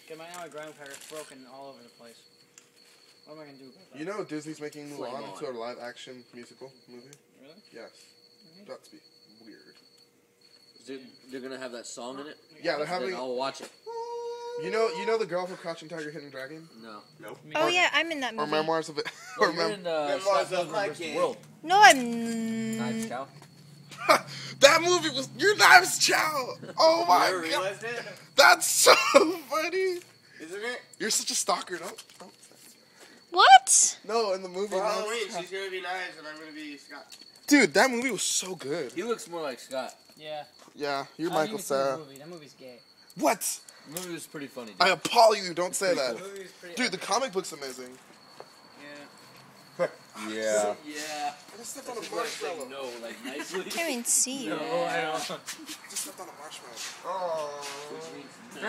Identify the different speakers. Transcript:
Speaker 1: Okay, now my grandparents broken all over the place. What am I gonna do about that?
Speaker 2: You know Disney's making
Speaker 3: Flame
Speaker 2: Mulan
Speaker 3: on.
Speaker 2: into a live-action musical movie?
Speaker 1: Really?
Speaker 2: Yes.
Speaker 1: Mhm.
Speaker 2: That's be weird.
Speaker 3: They're gonna have that song in it.
Speaker 2: Yeah, they're having.
Speaker 3: Then I'll watch it.
Speaker 2: You know the girl from Crouching Tiger, Hidden Dragon,
Speaker 3: No.
Speaker 4: Nope.
Speaker 5: Oh yeah, I'm in that
Speaker 2: or
Speaker 5: movie.
Speaker 2: Memoirs of it,
Speaker 3: No,
Speaker 2: or
Speaker 3: you're in
Speaker 4: Memoirs
Speaker 3: Scott
Speaker 4: of
Speaker 3: Pilgrim
Speaker 4: my
Speaker 3: vs.
Speaker 4: King.
Speaker 3: World.
Speaker 5: No, I'm.
Speaker 3: Knives Chow.
Speaker 2: That movie was your Knives Chow. Oh
Speaker 4: You
Speaker 2: my
Speaker 4: never
Speaker 2: god,
Speaker 4: realized it?
Speaker 2: that's so funny.
Speaker 4: Isn't it?
Speaker 2: You're such a stalker, don't.
Speaker 5: What?
Speaker 2: No, in the movie.
Speaker 4: For
Speaker 2: Knives
Speaker 4: Halloween,
Speaker 2: Chow.
Speaker 4: she's gonna be Knives and I'm gonna be Scott.
Speaker 2: Dude, that movie was so good.
Speaker 3: He looks more like Scott.
Speaker 1: Yeah.
Speaker 2: Yeah, you're
Speaker 1: I didn't
Speaker 2: Michael
Speaker 1: even see the
Speaker 2: Cera.
Speaker 1: movie. That movie's gay.
Speaker 2: What?
Speaker 3: The movie was pretty funny. Dude.
Speaker 2: I appall you. Don't say that.
Speaker 1: The movie's pretty.
Speaker 2: Dude, the comic book's amazing.
Speaker 1: Yeah.
Speaker 3: Yeah.
Speaker 4: Yeah.
Speaker 2: I just stepped on a marshmallow.
Speaker 3: No, like nicely.
Speaker 5: Can't even see you.
Speaker 3: No, I don't.
Speaker 2: I just stepped on a marshmallow. Oh.
Speaker 3: Which means no.